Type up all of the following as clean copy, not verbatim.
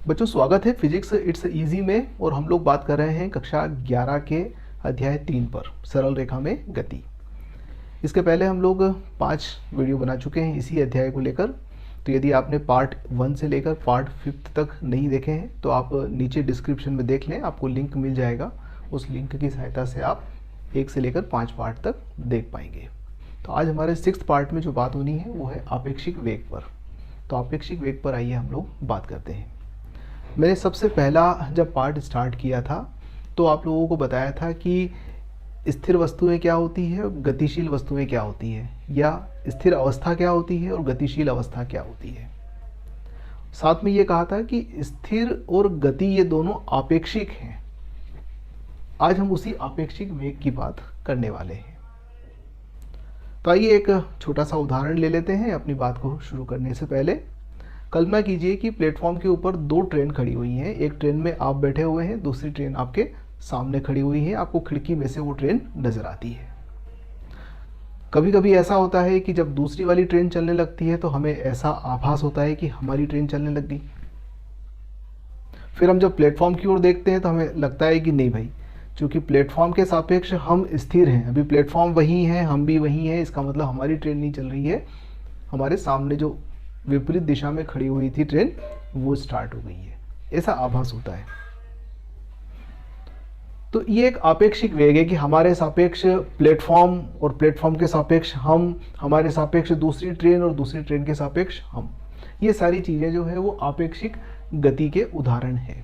बच्चों स्वागत है फिजिक्स इट्स इजी में। और हम लोग बात कर रहे हैं कक्षा 11 के अध्याय 3 पर, सरल रेखा में गति। इसके पहले हम लोग 5 वीडियो बना चुके हैं इसी अध्याय को लेकर। तो यदि आपने पार्ट 1 से लेकर पार्ट 5 तक नहीं देखे हैं तो आप नीचे डिस्क्रिप्शन में देख लें, आपको लिंक मिल जाएगा। उस लिंक की सहायता से आप 1 से लेकर 5 पार्ट तक देख पाएंगे। तो आज हमारे 6th पार्ट में जो बात होनी है वो है आपेक्षिक वेग पर। तो आपेक्षिक वेग पर आइए हम लोग बात करते हैं। मैंने सबसे पहला जब पार्ट स्टार्ट किया था तो आप लोगों को बताया था कि स्थिर वस्तुएं क्या होती है, गतिशील वस्तुएं क्या होती है, या स्थिर अवस्था क्या होती है और गतिशील अवस्था क्या होती है। साथ में ये कहा था कि स्थिर और गति ये दोनों आपेक्षिक हैं। आज हम उसी आपेक्षिक वेग की बात करने वाले हैं। तो आइए एक छोटा सा उदाहरण ले लेते हैं अपनी बात को शुरू करने से पहले। कल्पना कीजिए कि प्लेटफॉर्म के ऊपर 2 ट्रेन खड़ी हुई हैं। एक ट्रेन में आप बैठे हुए हैं, दूसरी ट्रेन आपके सामने खड़ी हुई है। आपको खिड़की में से वो ट्रेन नजर आती है। कभी कभी ऐसा होता है कि जब दूसरी वाली ट्रेन चलने लगती है तो हमें ऐसा आभास होता है कि हमारी ट्रेन चलने लग गई। फिर हम जब प्लेटफॉर्म की ओर देखते हैं तो हमें लगता है कि नहीं भाई, चूंकि प्लेटफॉर्म के सापेक्ष हम स्थिर हैं, अभी प्लेटफॉर्म वही है, हम भी वही हैं, इसका मतलब हमारी ट्रेन नहीं चल रही है। हमारे सामने जो विपरीत दिशा में खड़ी हुई थी ट्रेन वो स्टार्ट हो गई है, ऐसा आभास होता है। तो ये एक आपेक्षिक वेग है कि हमारे सापेक्ष प्लेटफॉर्म और प्लेटफॉर्म के सापेक्ष हम, हमारे सापेक्ष दूसरी ट्रेन और दूसरी ट्रेन के सापेक्ष हम। ये सारी चीजें जो है वो आपेक्षिक गति के उदाहरण है।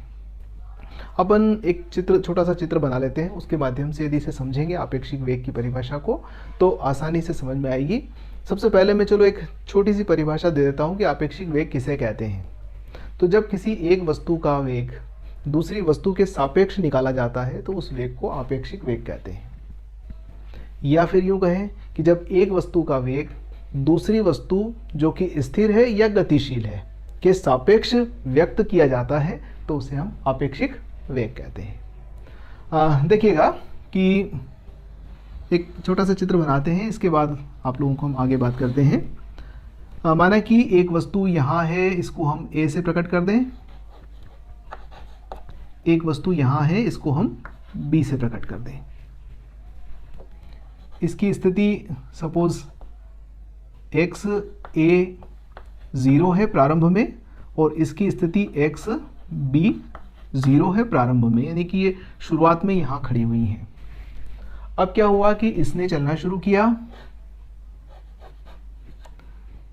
अपन एक चित्र, छोटा सा चित्र बना लेते हैं, उसके माध्यम से यदि इसे समझेंगे आपेक्षिक वेग की परिभाषा को तो आसानी से समझ में आएगी। सबसे पहले मैं चलो एक छोटी सी परिभाषा दे देता हूं कि आपेक्षिक वेग किसे कहते हैं। तो जब किसी एक वस्तु का वेग दूसरी वस्तु के सापेक्ष निकाला जाता है तो उस वेग को आपेक्षिक वेग कहते हैं। या फिर यूं कहें कि जब एक वस्तु का वेग दूसरी वस्तु जो कि स्थिर है या गतिशील है के सापेक्ष व्यक्त किया जाता है तो उसे हम आपेक्षिक वेग कहते हैं। देखिएगा कि एक छोटा सा चित्र बनाते हैं, इसके बाद आप लोगों को हम आगे बात करते हैं। माना कि एक वस्तु यहाँ है, इसको हम ए से प्रकट कर दें। एक वस्तु यहाँ है, इसको हम बी से प्रकट कर दें। इसकी स्थिति सपोज एक्स ए 0 है प्रारंभ में और इसकी स्थिति एक्स बी 0 है प्रारंभ में, यानी कि ये शुरुआत में यहाँ खड़ी हुई है। अब क्या हुआ कि इसने चलना शुरू किया,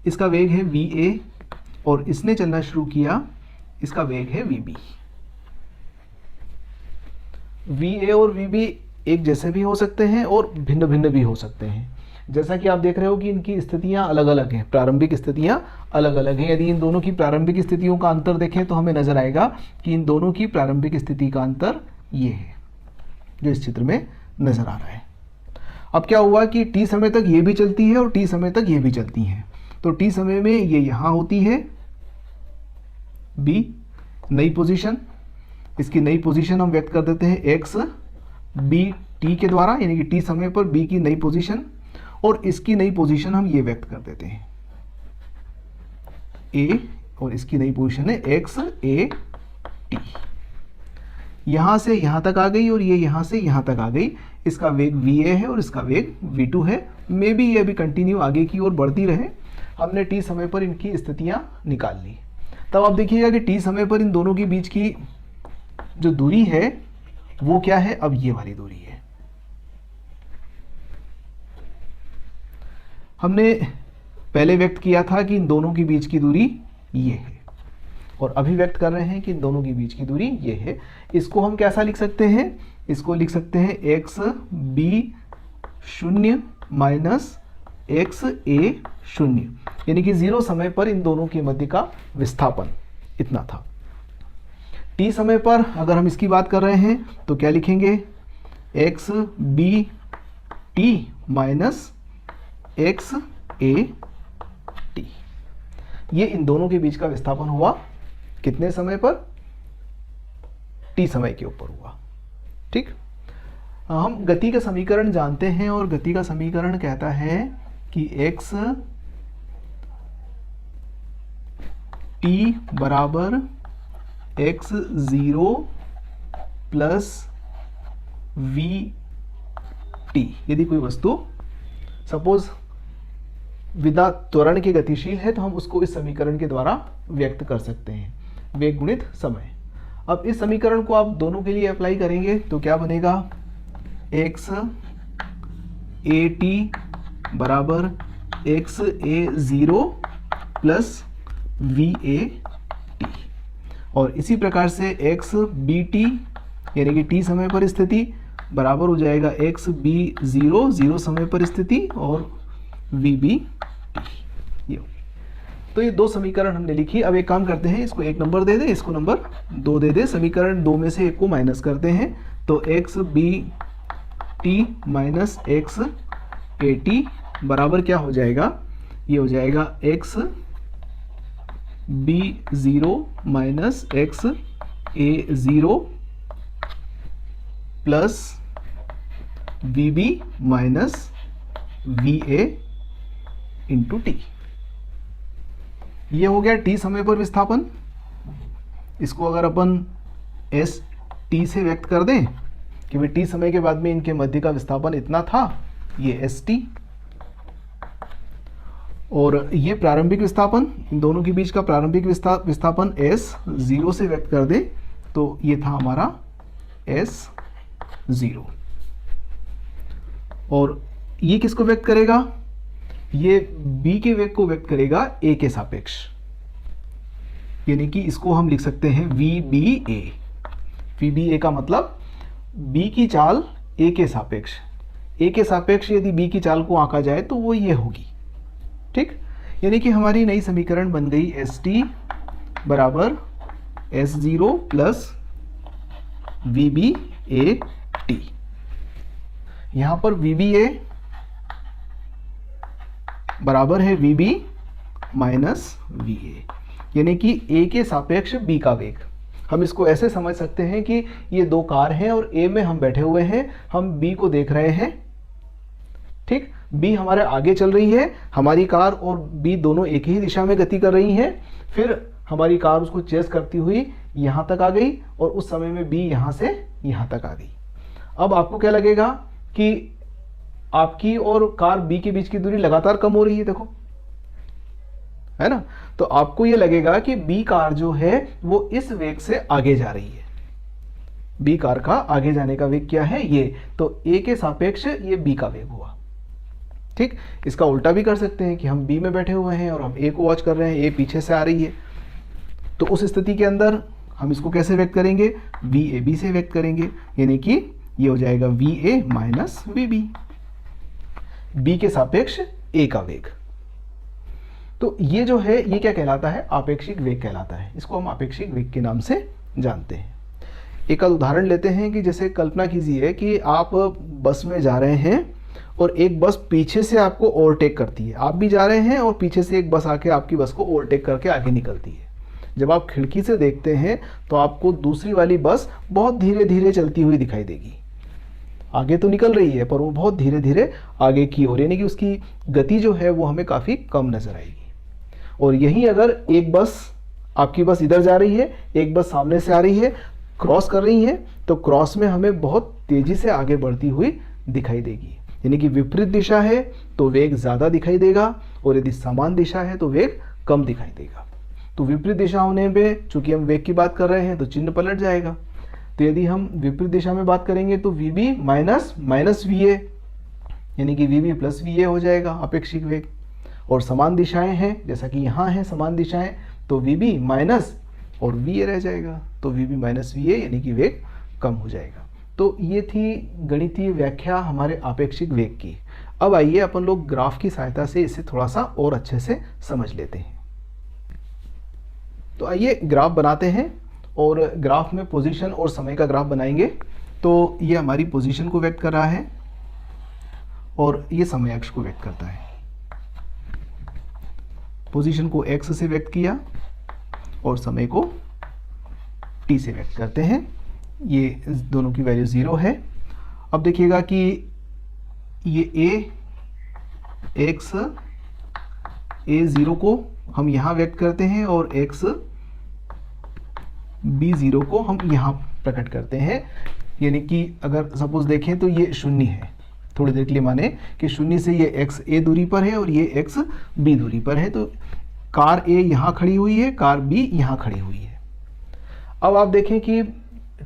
इसका वेग है VA और इसने चलना शुरू किया, इसका वेग है VB। VA और VB एक जैसे भी हो सकते हैं और भिन्न भिन्न भी हो सकते हैं। जैसा कि आप देख रहे हो कि इनकी स्थितियां अलग अलग हैं, प्रारंभिक स्थितियां अलग अलग हैं। यदि इन दोनों की प्रारंभिक स्थितियों का अंतर देखें तो हमें नजर आएगा कि इन दोनों की प्रारंभिक स्थिति का अंतर ये है जो इस चित्र में नजर आ रहा है। अब क्या हुआ कि t समय तक ये भी चलती है और t समय तक ये भी चलती हैं। तो t समय में ये यहां होती है B, नई पोजीशन, इसकी नई पोजीशन हम व्यक्त कर देते हैं x B t के द्वारा, यानी कि t समय पर B की नई पोजीशन, और इसकी नई पोजीशन हम ये व्यक्त कर देते हैं A, और इसकी नई पोजीशन है x A t। यहां से यहां तक आ गई और ये यहां से यहां तक आ गई। इसका वेग VA है और इसका वेग V2 है। मे बी ये अभी कंटिन्यू आगे की ओर बढ़ती रहे। हमने t समय पर इनकी स्थितियां निकाल ली। तब आप देखिएगा कि t समय पर इन दोनों के बीच की जो दूरी है वो क्या है, अब ये वाली दूरी है। हमने पहले व्यक्त किया था कि इन दोनों के बीच की दूरी ये है और अभी व्यक्त कर रहे हैं कि इन दोनों के बीच की दूरी ये है। इसको हम कैसा लिख सकते हैं, इसको लिख सकते हैं x B 0 minus x A 0, यानी कि 0 समय पर इन दोनों के मध्य का विस्थापन इतना था। t समय पर अगर हम इसकी बात कर रहे हैं तो क्या लिखेंगे, x B t minus x A t। ये इन दोनों के बीच का विस्थापन हुआ कितने समय पर, t समय के ऊपर हुआ। ठीक, हम गति का समीकरण जानते हैं और गति का समीकरण कहता है कि x t बराबर x0 प्लस वी टी। यदि कोई वस्तु सपोज विदा त्वरण के गतिशील है तो हम उसको इस समीकरण के द्वारा व्यक्त कर सकते हैं, वेग गुणित समय। अब इस समीकरण को आप दोनों के लिए अप्लाई करेंगे तो क्या बनेगा, x ए टी बराबर x A zero plus V A T, और इसी प्रकार से एक्स बी टी यानी कि टी समय पर स्थिति बराबर हो जाएगा एक्स बी ज़ीरो ज़ीरो समय पर स्थिति और वी बी टी। तो ये दो समीकरण हमने लिखी। अब एक काम करते हैं, इसको एक नंबर दे दें, इसको नंबर 2 दे दें। समीकरण 2 में से एक को माइनस करते हैं तो X B T minus X A T बराबर क्या हो जाएगा, ये हो जाएगा X B zero minus X A zero plus V B minus V A into T. ये हो गया टी समय पर विस्थापन। इसको अगर अपन एस टी से व्यक्त कर दें कि भाई टी समय के बाद में इनके मध्य का विस्थापन इतना था, ये एस टी, और ये प्रारंभिक विस्थापन, इन दोनों के बीच का प्रारंभिक विस्थापन एस ज़ीरो से व्यक्त कर दे तो ये था हमारा एस ज़ीरो। और ये किसको व्यक्त करेगा, ये b के वेग को व्यक्त करेगा a के सापेक्ष, यानी कि इसको हम लिख सकते हैं VBA। VBA का मतलब b की चाल a के सापेक्ष, a के सापेक्ष यदि b की चाल को आंका जाए तो वो ये होगी, ठीक। यानी कि हमारी नई समीकरण बन गई ST बराबर S0 प्लस VBAT। यहाँ पर VBA बराबर है VB माइनस VA, यानी कि A के सापेक्ष B का वेग। हम इसको ऐसे समझ सकते हैं कि ये दो कार हैं और A में हम बैठे हुए हैं, हम B को देख रहे हैं, ठीक। B हमारे आगे चल रही है, हमारी कार और B दोनों एक ही दिशा में गति कर रही हैं। फिर हमारी कार उसको चेस करती हुई यहाँ तक आ गई और उस समय में B यहाँ से यहाँ तक आ गई। अब आपको क्या लगेगा कि आपकी और कार B के बीच की दूरी लगातार कम हो रही है, देखो, है ना। तो आपको ये लगेगा कि B कार जो है वो इस वेग से आगे जा रही है। B कार का आगे जाने का वेग क्या है, ये, तो A के सापेक्ष ये B का वेग हुआ, ठीक। इसका उल्टा भी कर सकते हैं कि हम B में बैठे हुए हैं और हम A को वॉच कर रहे हैं, A पीछे से आ रही है, तो उस स्थिति के अंदर हम इसको कैसे व्यक्त करेंगे, VAB से व्यक्त करेंगे, यानी कि ये हो जाएगा VA माइनस VB, B के सापेक्ष A का वेग। तो ये जो है ये क्या कहलाता है, आपेक्षिक वेग कहलाता है। इसको हम आपेक्षिक वेग के नाम से जानते हैं। एक उदाहरण लेते हैं कि जैसे कल्पना कीजिए कि आप बस में जा रहे हैं और एक बस पीछे से आपको ओवरटेक करती है, आप भी जा रहे हैं और पीछे से एक बस आके आपकी बस को ओवरटेक करके आगे निकलती है। जब आप खिड़की से देखते हैं तो आपको दूसरी वाली बस बहुत धीरे धीरे चलती हुई दिखाई देगी, आगे तो निकल रही है पर वो बहुत धीरे धीरे आगे की ओर, यानी कि उसकी गति जो है वो हमें काफ़ी कम नजर आएगी। और यहीं अगर एक बस, आपकी बस इधर जा रही है, एक बस सामने से आ रही है, क्रॉस कर रही है, तो क्रॉस में हमें बहुत तेजी से आगे बढ़ती हुई दिखाई देगी। यानी कि विपरीत दिशा है तो वेग ज़्यादा दिखाई देगा और यदि समान दिशा है तो वेग कम दिखाई देगा। तो विपरीत दिशा होने में चूंकि हम वेग की बात कर रहे हैं तो चिन्ह पलट जाएगा। तो यदि हम विपरीत दिशा में बात करेंगे तो VB माइनस माइनस VA, यानी कि VB प्लस VA हो जाएगा अपेक्षिक वेग। और समान दिशाएं हैं, जैसा कि यहाँ है समान दिशाएं, तो VB माइनस और VA रह जाएगा, तो VB माइनस VA यानी कि वेग कम हो जाएगा। तो ये थी गणितीय व्याख्या हमारे आपेक्षिक वेग की। अब आइए अपन लोग ग्राफ की सहायता से इसे थोड़ा सा और अच्छे से समझ लेते हैं। तो आइए ग्राफ बनाते हैं और ग्राफ में पोजीशन और समय का ग्राफ बनाएंगे। तो ये हमारी पोजीशन को व्यक्त कर रहा है और ये समय अक्ष को व्यक्त करता है। पोजीशन को x से व्यक्त किया और समय को t से व्यक्त करते हैं। ये दोनों की वैल्यू 0 है। अब देखिएगा कि ये a0 को हम यहाँ व्यक्त करते हैं और x B0 को हम यहाँ प्रकट करते हैं, यानी कि अगर सपोज देखें तो ये 0 है, थोड़ी देर के लिए माने कि 0 से ये x a दूरी पर है और ये x b दूरी पर है, तो कार a यहाँ खड़ी हुई है, कार b यहाँ खड़ी हुई है। अब आप देखें कि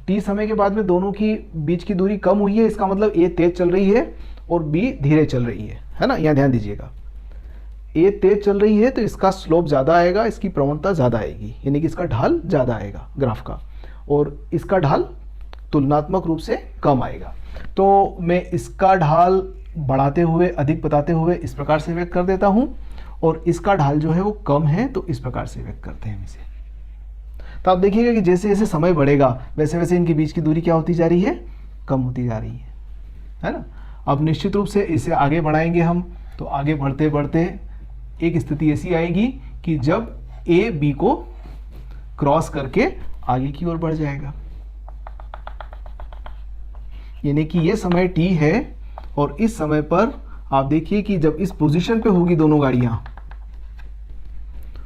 t समय के बाद में दोनों की बीच की दूरी कम हुई है, इसका मतलब a तेज चल रही है और b धीरे चल रही है ना। यहाँ ध्यान दीजिएगा, a तेज चल रही है तो इसका स्लोप ज़्यादा आएगा, इसकी प्रवणता ज़्यादा आएगी, यानी कि इसका ढाल ज़्यादा आएगा ग्राफ का, और इसका ढाल तुलनात्मक रूप से कम आएगा। तो मैं इसका ढाल बढ़ाते हुए, अधिक बताते हुए इस प्रकार से व्यक्त कर देता हूँ, और इसका ढाल जो है वो कम है तो इस प्रकार से व्यक्त करते हैं इसे। तो आप देखिएगा कि जैसे जैसे समय बढ़ेगा वैसे वैसे इनके बीच की दूरी क्या होती जा रही है, कम होती जा रही है ना। अब निश्चित रूप से इसे आगे बढ़ाएंगे हम, तो आगे बढ़ते बढ़ते एक स्थिति ऐसी आएगी कि जब ए बी को क्रॉस करके आगे की ओर बढ़ जाएगा, यानी कि ये समय t है, और इस समय पर आप देखिए कि जब इस पोजीशन पे होगी दोनों गाड़ियां,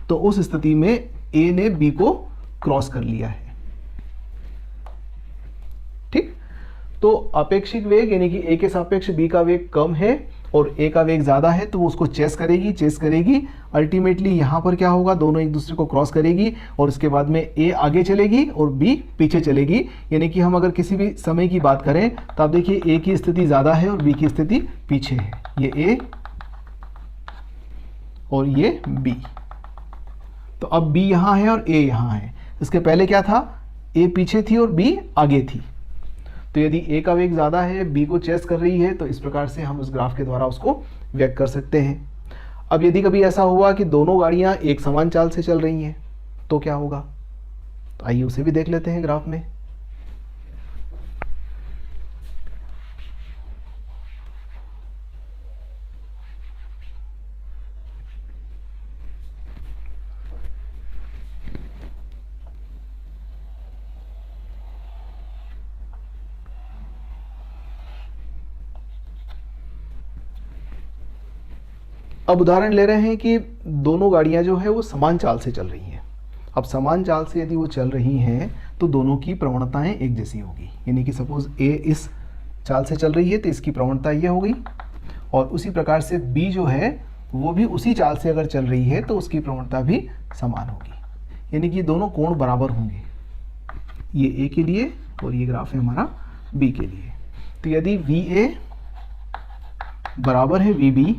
तो उस स्थिति में a ने b को क्रॉस कर लिया है। ठीक, तो अपेक्षित वेग यानी कि a के सापेक्ष b का वेग कम है और a का वेग ज़्यादा है, तो वो उसको चेस करेगी। अल्टीमेटली यहाँ पर क्या होगा, दोनों एक दूसरे को क्रॉस करेगी और उसके बाद में a आगे चलेगी और b पीछे चलेगी। यानी कि हम अगर किसी भी समय की बात करें तो आप देखिए a की स्थिति ज़्यादा है और b की स्थिति पीछे है, ये a और ये b। तो अब b यहाँ है और a यहाँ है, इसके पहले क्या था, a पीछे थी और b आगे थी। तो यदि a का वेग ज़्यादा है, b को चेस कर रही है, तो इस प्रकार से हम उस ग्राफ के द्वारा उसको व्यक्त कर सकते हैं। अब यदि कभी ऐसा हुआ कि दोनों गाड़ियां एक समान चाल से चल रही हैं तो क्या होगा, तो आइए उसे भी देख लेते हैं ग्राफ में। अब उदाहरण ले रहे हैं कि दोनों गाड़ियां जो है वो समान चाल से चल रही हैं। अब समान चाल से यदि वो चल रही हैं तो दोनों की प्रवणताएं एक जैसी होगी, यानी कि सपोज A इस चाल से चल रही है तो इसकी प्रवणता ये हो गई, और उसी प्रकार से B जो है वो भी उसी चाल से अगर चल रही है तो उसकी प्रवणता भी समान होगी, यानी कि दोनों कोण बराबर होंगे, ये A के लिए और ये ग्राफ है हमारा B के लिए। तो यदि VA बराबर है VB,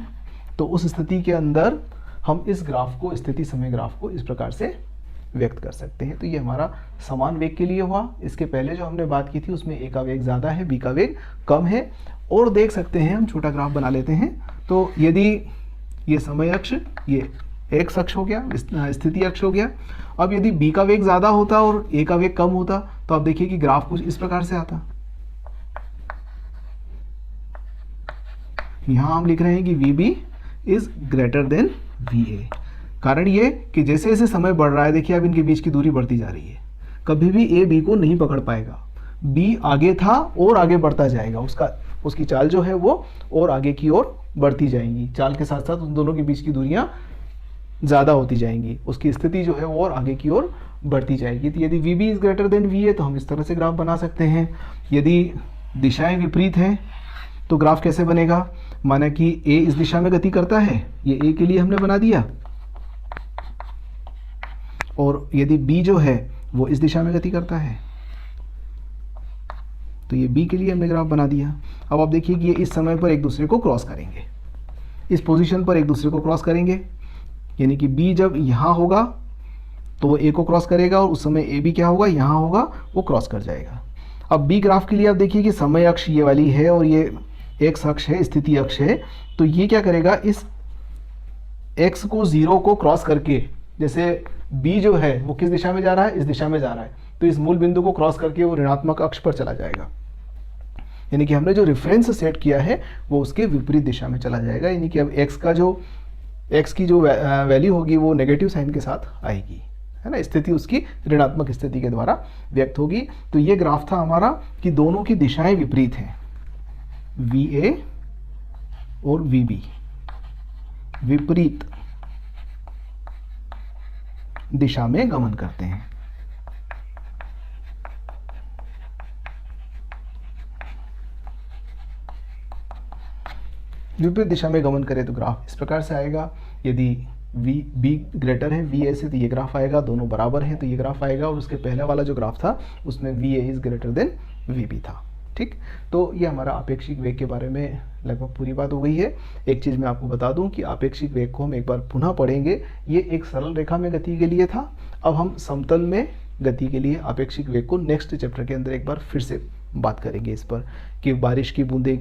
तो उस स्थिति के अंदर हम इस ग्राफ को, स्थिति समय ग्राफ को इस प्रकार से व्यक्त कर सकते हैं। तो ये हमारा समान वेग के लिए हुआ। इसके पहले जो हमने बात की थी उसमें A का वेग ज़्यादा है, B का वेग कम है। और देख सकते हैं, हम छोटा ग्राफ बना लेते हैं। तो यदि ये समय अक्ष, ये x अक्ष हो गया, स्थिति अक्ष हो गया। अब यदि B का वेग ज़्यादा होता और A का वेग कम होता तो आप देखिए कि ग्राफ कुछ इस प्रकार से आता। यहाँ हम लिख रहे हैं कि VB is greater than VA। कारण ये कि जैसे जैसे समय बढ़ रहा है, देखिए अब इनके बीच की दूरी बढ़ती जा रही है, कभी भी A B को नहीं पकड़ पाएगा। B आगे था और आगे बढ़ता जाएगा, उसकी चाल जो है वो और आगे की ओर बढ़ती जाएंगी, चाल के साथ साथ उन दोनों के बीच की दूरियां ज़्यादा होती जाएंगी, उसकी स्थिति जो है वो और आगे की ओर बढ़ती जाएगी। तो यदि VB is greater than VA तो हम इस तरह से ग्राफ बना सकते हैं। यदि दिशाएं विपरीत हैं तो ग्राफ कैसे बनेगा, माना कि A इस दिशा में गति करता है, ये A के लिए हमने बना दिया, और यदि B जो है वो इस दिशा में गति करता है तो ये B के लिए हमने ग्राफ बना दिया। अब आप देखिए कि ये इस समय पर एक दूसरे को क्रॉस करेंगे, इस पोजीशन पर एक दूसरे को क्रॉस करेंगे, यानी कि B जब यहाँ होगा तो वो A को क्रॉस करेगा, और उस समय AB क्या होगा, यहाँ होगा, वो क्रॉस कर जाएगा। अब B ग्राफ के लिए आप देखिए कि समय अक्ष ये वाली है और ये x अक्ष है, स्थिति अक्ष है। तो ये क्या करेगा, इस x को 0 को क्रॉस करके, जैसे B जो है वो किस दिशा में जा रहा है, इस दिशा में जा रहा है, तो इस मूल बिंदु को क्रॉस करके वो ऋणात्मक अक्ष पर चला जाएगा, यानी कि हमने जो रेफरेंस सेट किया है वो उसके विपरीत दिशा में चला जाएगा। यानी कि अब x की जो वैल्यू होगी वो नेगेटिव साइन के साथ आएगी, है ना, स्थिति उसकी ऋणात्मक स्थिति के द्वारा व्यक्त होगी। तो ये ग्राफ था हमारा कि दोनों की दिशाएं विपरीत हैं, VA और VB विपरीत दिशा में गमन करते हैं। विपरीत दिशा में गमन करे तो ग्राफ इस प्रकार से आएगा। यदि वी बी ग्रेटर है वी ए से तो ये ग्राफ आएगा, दोनों बराबर हैं तो ये ग्राफ आएगा, और उसके पहले वाला जो ग्राफ था उसमें V A is greater than V B था। ठीक, तो ये हमारा आपेक्षिक वेग के बारे में लगभग पूरी बात हो गई है। एक चीज़ मैं आपको बता दूं कि आपेक्षिक वेग को हम एक बार पुनः पढ़ेंगे। ये एक सरल रेखा में गति के लिए था, अब हम समतल में गति के लिए आपेक्षिक वेग को नेक्स्ट चैप्टर के अंदर एक बार फिर से बात करेंगे इस पर, कि बारिश की बूंदें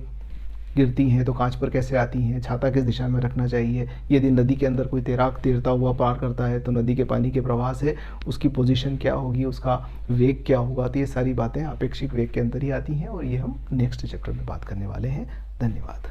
गिरती हैं तो कांच पर कैसे आती हैं, छाता किस दिशा में रखना चाहिए, यदि नदी के अंदर कोई तैराक तैरता हुआ पार करता है तो नदी के पानी के प्रवाह से उसकी पोजीशन क्या होगी, उसका वेग क्या होगा। तो ये सारी बातें आपेक्षिक वेग के अंदर ही आती हैं और ये हम नेक्स्ट चैप्टर में बात करने वाले हैं। धन्यवाद।